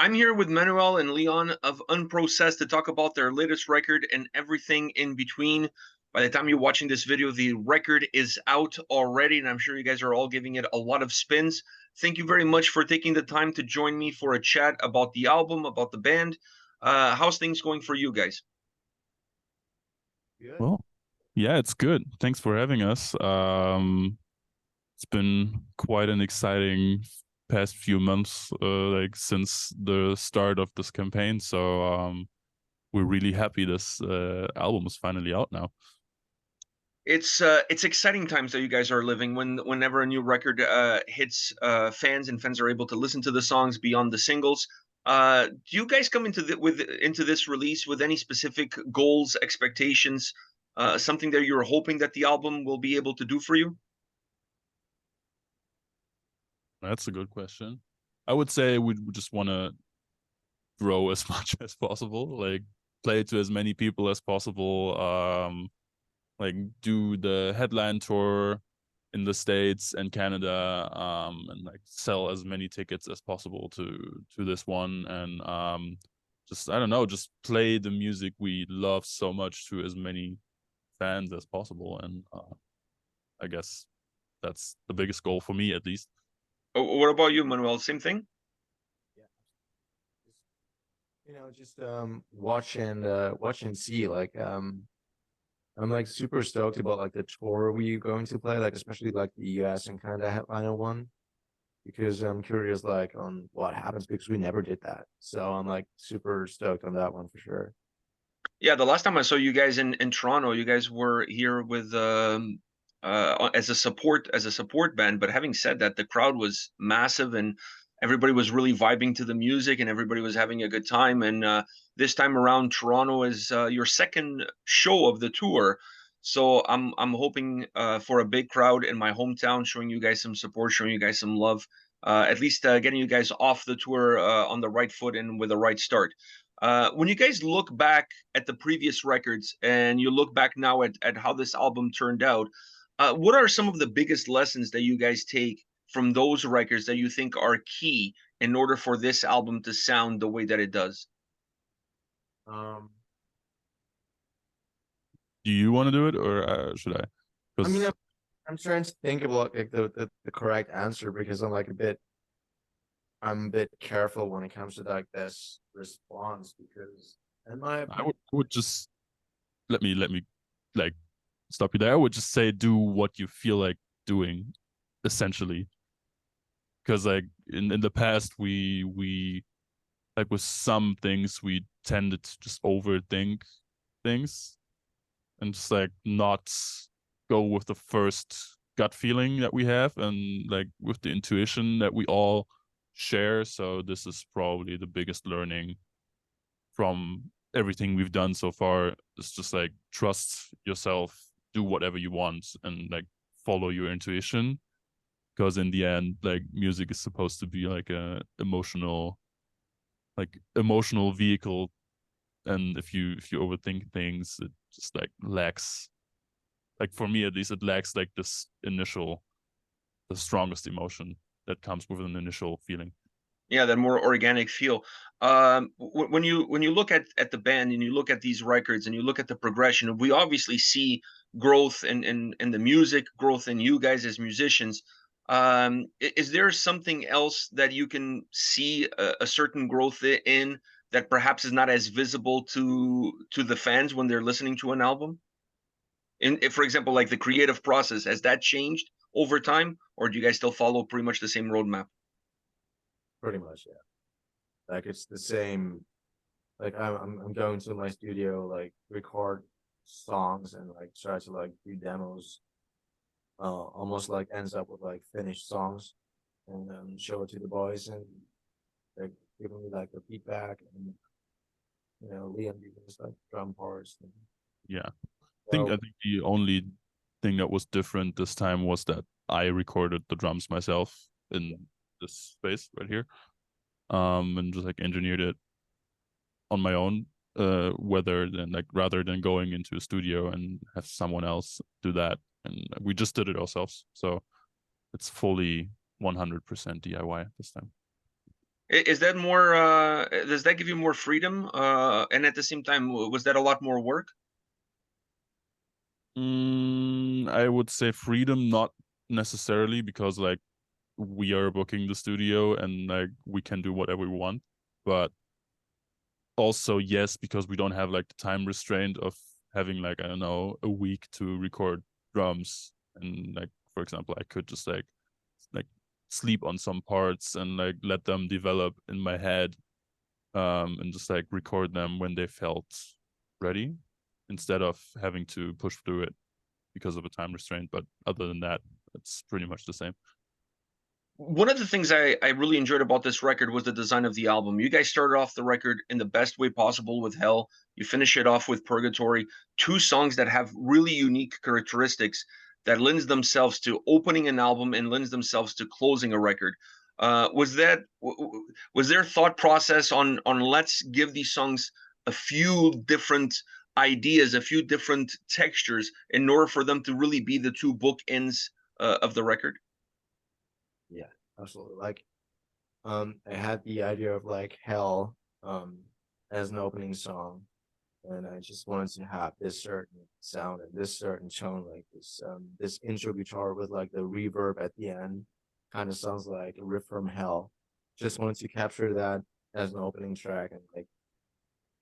I'm here with Manuel and Leon of Unprocessed to talk about their latest record and everything in between. By the time you're watching this video, the record is out already, and I'm sure you guys are all giving it a lot of spins. Thank you very much for taking the time to join me for a chat about the album, about the band. How's things going for you guys? Good. Well, yeah, it's good. Thanks for having us. It's been quite an exciting past few months, like since the start of this campaign. So we're really happy this album is finally out now. It's exciting times that you guys are living whenever a new record hits fans and fans are able to listen to the songs beyond the singles. Do you guys come into this release with any specific goals, expectations, something that you're hoping that the album will be able to do for you? That's a good question. I would say we just want to grow as much as possible, like play to as many people as possible. Like do the headline tour in the States and Canada, and like sell as many tickets as possible to this one, and just I don't know, just play the music we love so much to as many fans as possible, and I guess that's the biggest goal for me, at least. What about you, Manuel? Same thing? Yeah. Just watch and see. I'm like super stoked about like the tour we're going to play, like especially like the US and Canada headliner one, because I'm curious like on what happens because we never did that. So I'm like super stoked on that one for sure. Yeah, the last time I saw you guys in Toronto, you guys were here with as a support band. But having said that, the crowd was massive and everybody was really vibing to the music and everybody was having a good time. And this time around, Toronto is your second show of the tour. So I'm hoping for a big crowd in my hometown, showing you guys some support, showing you guys some love, at least getting you guys off the tour on the right foot and with the right start. When you guys look back at the previous records and you look back now at how this album turned out, what are some of the biggest lessons that you guys take from those records that you think are key in order for this album to sound the way that it does? Um, Do you want to do it, or should I? I mean, Because I'm trying to think about like the correct answer because I'm a bit careful when it comes to like this response because in my I opinion, would just let me like stop you there. I would just say do what you feel like doing, essentially. Because like in the past we like with some things we tended to just overthink things and just like not go with the first gut feeling that we have and like with the intuition that we all share. So this is probably the biggest learning from everything we've done so far. It's just like trust yourself, do whatever you want, and like follow your intuition. Because in the end, like music is supposed to be like a emotional vehicle, and if you overthink things, it just like lacks. Like for me, at least, it lacks like the strongest emotion that comes with an initial feeling. Yeah, that more organic feel. When you look at the band and you look at these records and you look at the progression, we obviously see growth in the music, growth in you guys as musicians. Is there something else that you can see a certain growth in that perhaps is not as visible to the fans when they're listening to an album? For example, like the creative process, has that changed over time, or do you guys still follow pretty much the same roadmap? pretty much, yeah. Like it's the same. Like I'm going to my studio, like record songs and like try to like do demos. Almost like ends up with like finished songs, and show it to the boys and like giving me like the feedback and Liam giving us like drum parts. And, Yeah, I so think the only thing that was different this time was that I recorded the drums myself in this space right here, and just like engineered it on my own, whether than like rather than going into a studio and have someone else do that, and we just did it ourselves. So it's fully 100% DIY this time. Is that more? Does that give you more freedom? And at the same time, was that a lot more work? I would say freedom, not necessarily, because like we are booking the studio and like we can do whatever we want, but also yes, because we don't have like the time restraint of having like, I don't know, a week to record drums. And like, for example, I could just like sleep on some parts and like let them develop in my head, and just like record them when they felt ready, instead of having to push through it because of a time restraint. But other than that, it's pretty much the same. One of the things I really enjoyed about this record was the design of the album. You guys started off the record in the best way possible with Hell. You finish it off with Purgatory, two songs that have really unique characteristics that lends themselves to opening an album and lends themselves to closing a record. Was that was there thought process on let's give these songs a few different ideas, a few different textures in order for them to really be the two bookends of the record? Yeah, absolutely. Like, I had the idea of like Hell, as an opening song, and I just wanted to have this certain sound and this certain tone, like this intro guitar with like the reverb at the end, kind of sounds like a riff from Hell. Just wanted to capture that as an opening track and like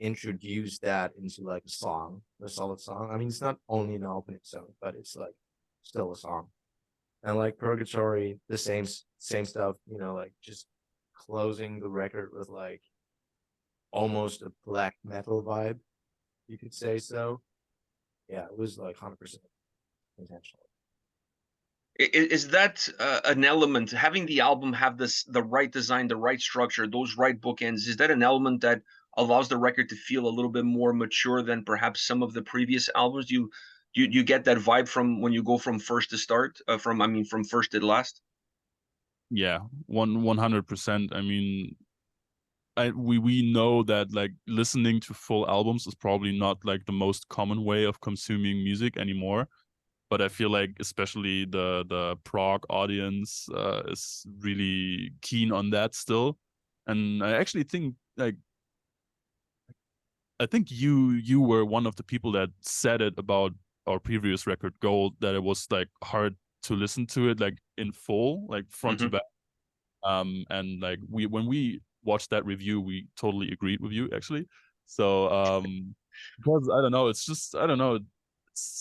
introduce that into like a song, a solid song. I mean, it's not only an opening song, but it's like still a song. And like Purgatory, the same stuff, you know, like just closing the record with like almost a black metal vibe, you could say so. Yeah, it was like 100% intentional. Is that an element, having the album have the right design, the right structure, those right bookends? Is that an element that allows the record to feel a little bit more mature than perhaps some of the previous albums? Do you get that vibe from when you go from first to start, from I mean from first to last? Yeah, 100%. I mean, we know that like listening to full albums is probably not like the most common way of consuming music anymore. But I feel like especially the prog audience is really keen on that still. And I actually think like, I think you were one of the people that said it about our previous record, Gold, that it was like hard to listen to it like in full, like front to Hmm. back. And like when we watched that review, we totally agreed with you actually. So because I don't know, it's just, I don't know, it's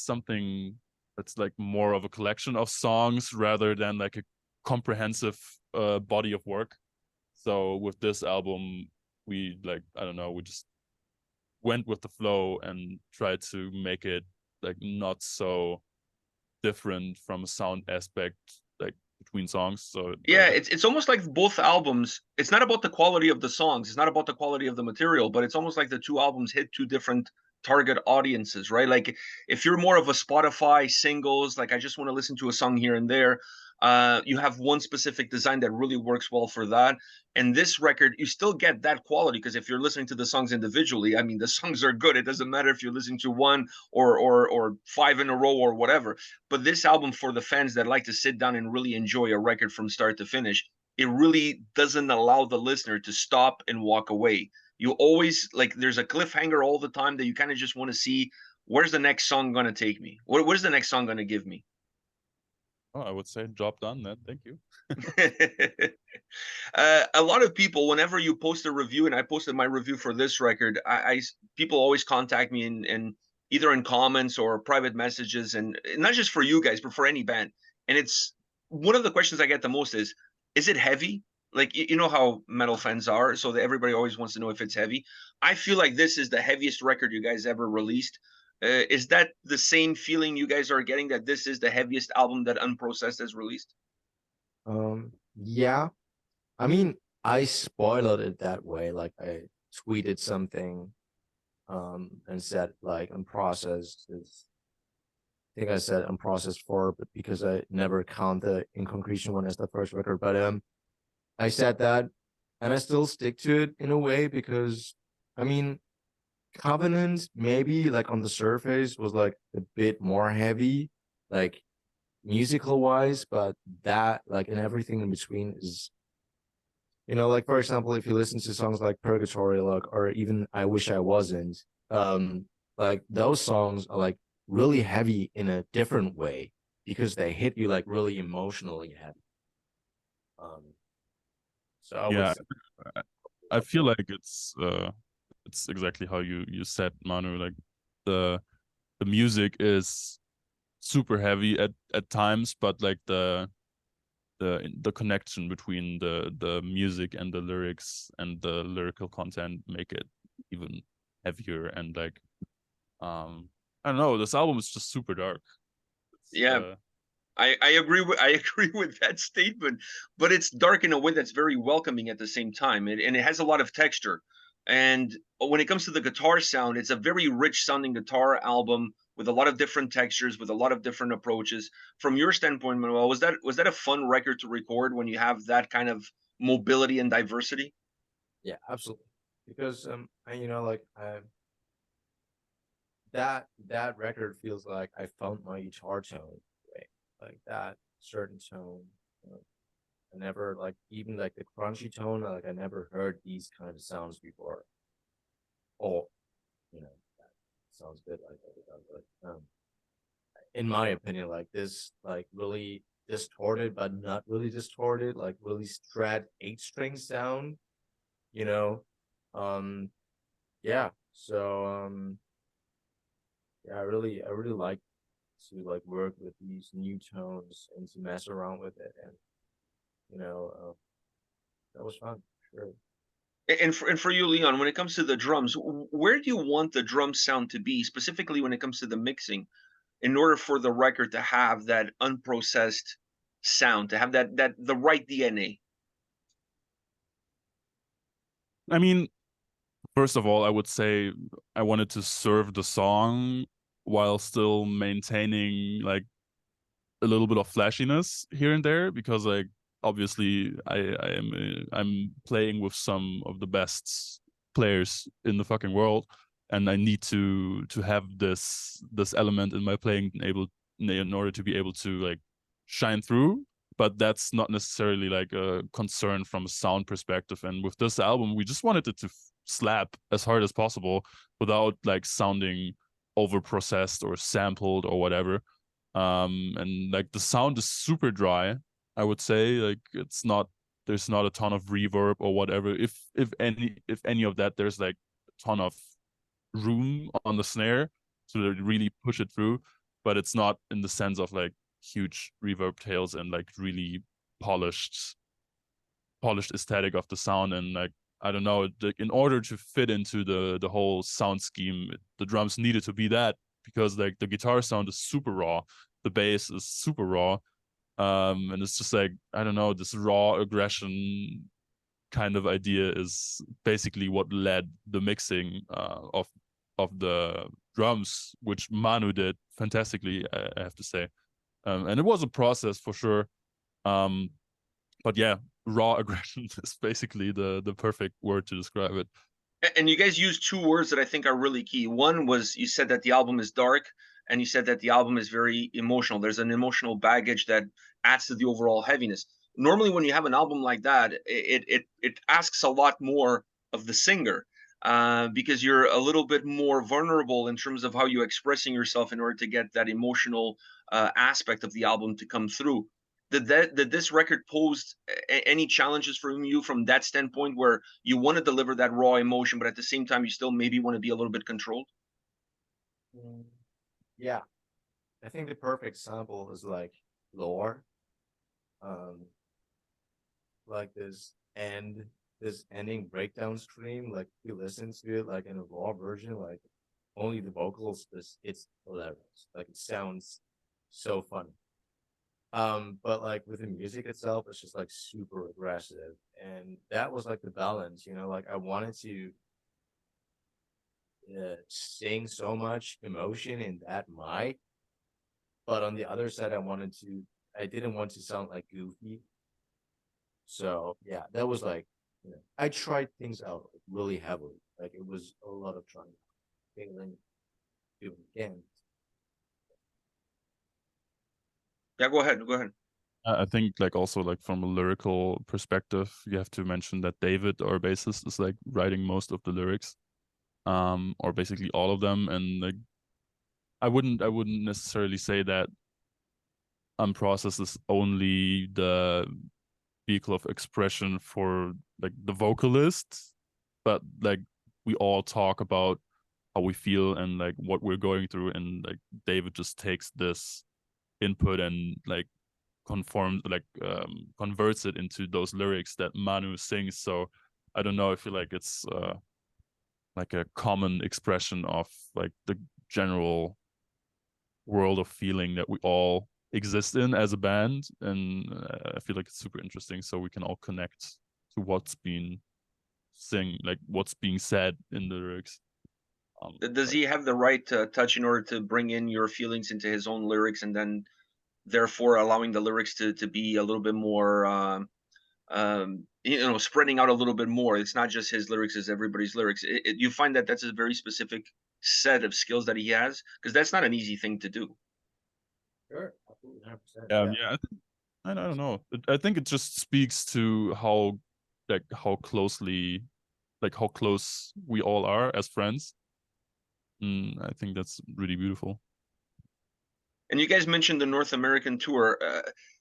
something that's like more of a collection of songs rather than like a comprehensive body of work. So with this album, we like, I don't know, we just went with the flow and tried to make it like not so different from a sound aspect, like between songs. So Yeah, it's almost like both albums. It's not about the quality of the songs. It's not about the quality of the material, but it's almost like the two albums hit two different target audiences, right? Like if you're more of a Spotify singles, like I just want to listen to a song here and there, you have one specific design that really works well for that. And this record, you still get that quality because if you're listening to the songs individually, I mean, the songs are good. It doesn't matter if you're listening to one or five in a row or whatever. But this album, for the fans that like to sit down and really enjoy a record from start to finish, it really doesn't allow the listener to stop and walk away. You always like there's a cliffhanger all the time that you kind of just want to see where's the next song going to take me? Where's the next song going to give me? oh, I would say job done then. Thank you. A lot of people, whenever you post a review, and I posted my review for this record, people always contact me and either in comments or private messages, and not just for you guys, but for any band. And it's one of the questions I get the most is it heavy? Like you know how metal fans are, so that everybody always wants to know if it's heavy. I feel like this is the heaviest record you guys ever released. Is that the same feeling you guys are getting that this is the heaviest album that Unprocessed has released? Yeah, I mean, I spoiled it that way. Like I tweeted something, and said like unprocessed is. I think I said unprocessed four, but because I never count the In Concretion one as the first record, but I said that, and I still stick to it in a way because, I mean, Covenant maybe like on the surface was like a bit more heavy, like musical wise, but that like and everything in between is You know, like for example, if you listen to songs like Purgatory, like, or even I Wish I Wasn't, like those songs are like really heavy in a different way because they hit you like really emotionally heavy. Um, so I Yeah, was I feel like it's exactly how you said, Manu. Like the the music is super heavy at times, but like the connection between the music and the lyrics and the lyrical content make it even heavier. And like I don't know, this album is just super dark. It's, Yeah, I agree with I agree with that statement, but it's dark in a way that's very welcoming at the same time, and it has a lot of texture. And when it comes to the guitar sound, it's a very rich sounding guitar album with a lot of different textures, with a lot of different approaches. From your standpoint, Manuel, was that a fun record to record when you have that kind of mobility and diversity? yeah, absolutely. Because and you know, like that record feels like I found my guitar tone, right? Like that certain tone. uh, I never like even like the crunchy tone. Like I never heard these kind of sounds before. Oh, you know, that sounds good. Like that, but in my opinion, like this, like really distorted, but not really distorted. Like really strat 8 string sound. You know, yeah. So yeah, I really like to like work with these new tones and to mess around with it, and you know, that was fun, sure. And for you, Leon, when it comes to the drums, where do you want the drum sound to be, specifically when it comes to the mixing, in order for the record to have that unprocessed sound, to have that the right DNA? I mean, first of all, I would say I wanted to serve the song while still maintaining like a little bit of flashiness here and there, because like obviously I'm playing with some of the best players in the fucking world, and I need to have this element in my playing able in order to be able to like shine through. But that's not necessarily like a concern from a sound perspective. And with this album, we just wanted it to slap as hard as possible without like sounding over processed or sampled or whatever. And like the sound is super dry, I would say. Like it's not, there's not a ton of reverb or whatever. If any of that, there's like a ton of room on the snare to really push it through, but it's not in the sense of like huge reverb tails and like really polished polished aesthetic of the sound. And like I don't know, in order to fit into the whole sound scheme, the drums needed to be that, because like the guitar sound is super raw, the bass is super raw, and it's just like I don't know, this raw aggression kind of idea is basically what led the mixing of the drums, which Manu did fantastically, I have to say. And it was a process for sure. Um, but yeah, raw aggression is basically the perfect word to describe it. And you guys used two words that I think are really key. One was, you said that the album is dark, and you said that the album is very emotional. There's an emotional baggage that adds to the overall heaviness. Normally, when you have an album like that, it asks a lot more of the singer, because you're a little bit more vulnerable in terms of how you're expressing yourself in order to get that emotional aspect of the album to come through. Did this record pose any challenges for you from that standpoint, where you want to deliver that raw emotion, but at the same time you still maybe want to be a little bit controlled? Mm, yeah, I think the perfect sample is like lore, um, like this ending breakdown scream. Like if you listen to it like in a raw version, like only the vocals, it's hilarious. Like it sounds so funny. But like with the music itself, it's just like super aggressive, and that was like the balance. You know, like I wanted to sing so much emotion in that mic, but on the other side, I didn't want to sound like goofy. So yeah, that was like, I tried things out like, really heavily. Like it was a lot of trying, failing, doing again. Yeah, go ahead. I think like also like from a lyrical perspective, you have to mention that David, our bassist, is like writing most of the lyrics, or basically all of them. And like I wouldn't necessarily say that Unprocessed is only the vehicle of expression for like the vocalist, but like we all talk about how we feel and like what we're going through, and like David just takes this input and like converts it into those lyrics that Manu sings. So I don't know, I feel like it's like a common expression of like the general world of feeling that we all exist in as a band, and I feel like it's super interesting, so we can all connect to what's being what's being said in the lyrics. Does he have the right touch in order to bring in your feelings into his own lyrics, and then therefore allowing the lyrics to be a little bit more spreading out a little bit more? It's not just his lyrics, it's everybody's lyrics. You find that that's a very specific set of skills that he has, because that's not an easy thing to do. Sure, absolutely, 100%. Yeah, I don't know. I think it just speaks to how closely, like how close we all are as friends. I think that's really beautiful. And you guys mentioned the North American tour.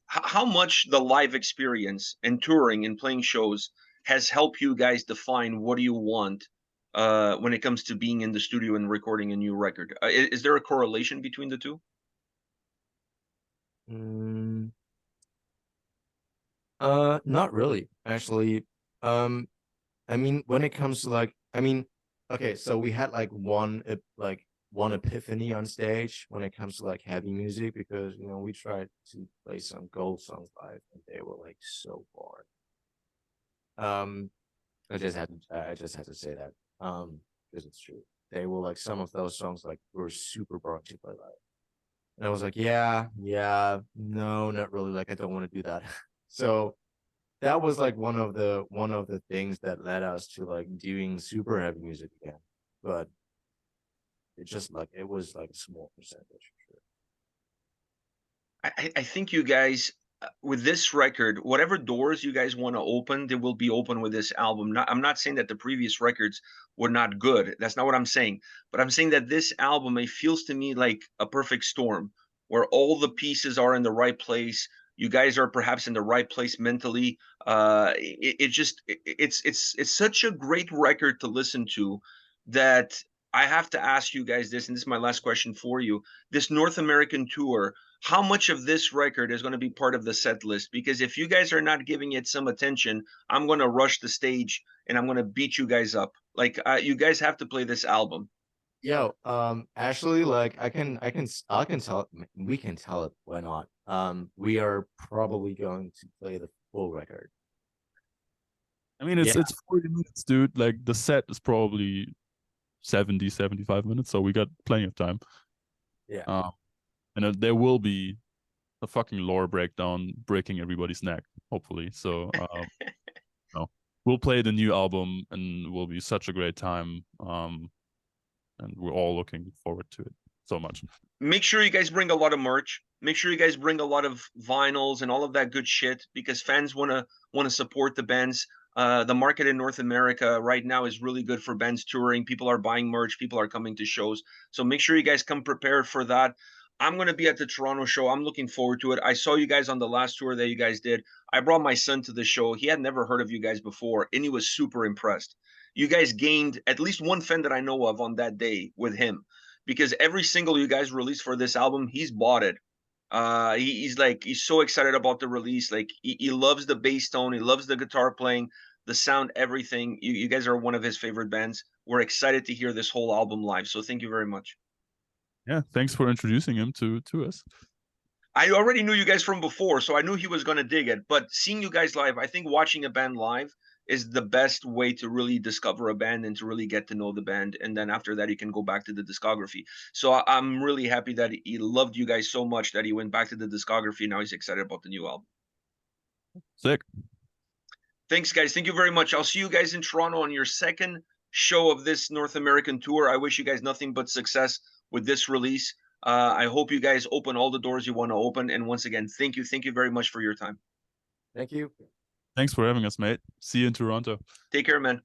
How much the live experience and touring and playing shows has helped you guys define what do you want when it comes to being in the studio and recording a new record? Is there a correlation between the two? Mm, not really, actually. I mean, when it comes to like, I mean, okay, so we had like one epiphany on stage when it comes to like heavy music, because we tried to play some gold songs live and they were like so boring. I just had to say that because it's true. They were like, some of those songs like were super boring to play live, and I was like, yeah, no, not really. Like, I don't want to do that. So that was like one of the things that led us to like doing super heavy music again. But it was like a small percentage. I think you guys, with this record, whatever doors you guys want to open, they will be open with this album. I'm not saying that the previous records were not good. That's not what I'm saying. But I'm saying that this album, it feels to me like a perfect storm, where all the pieces are in the right place. You guys are perhaps in the right place mentally. It's such a great record to listen to, that I have to ask you guys this, and this is my last question for you. This North American tour, how much of this record is going to be part of the set list? Because if you guys are not giving it some attention, I'm going to rush the stage and I'm going to beat you guys up. Like, you guys have to play this album. Yo, actually, like I can tell it. We can tell it. Why not? We are probably going to play the full record. I mean, it's 40 minutes, dude. Like the set is probably 70, 75 minutes, so we got plenty of time. Yeah. And there will be a fucking lore breakdown breaking everybody's neck, hopefully. So, no, we'll play the new album and will be such a great time. And we're all looking forward to it so much. Make sure you guys bring a lot of merch. Make sure you guys bring a lot of vinyls and all of that good shit, because fans want to support the bands. The market in North America right now is really good for bands touring. People are buying merch. People are coming to shows. So make sure you guys come prepared for that. I'm going to be at the Toronto show. I'm looking forward to it. I saw you guys on the last tour that you guys did. I brought my son to the show. He had never heard of you guys before, and he was super impressed. You guys gained at least one fan that I know of on that day with him, because every single you guys released for this album, he's bought it. He's so excited about the release. Like, he loves the bass tone, he loves the guitar playing, the sound, everything. You guys are one of his favorite bands. We're excited to hear this whole album live. So thank you very much. Yeah, thanks for introducing him to us. I already knew you guys from before, so I knew he was going to dig it. But seeing you guys live, I think watching a band live is the best way to really discover a band and to really get to know the band. And then after that, you can go back to the discography. So I'm really happy that he loved you guys so much that he went back to the discography. Now he's excited about the new album. Sick. Thanks, guys. Thank you very much. I'll see you guys in Toronto on your second show of this North American tour. I wish you guys nothing but success with this release. I hope you guys open all the doors you want to open. And once again, thank you very much for your time. Thank you. Thanks for having us, mate. See you in Toronto. Take care, man.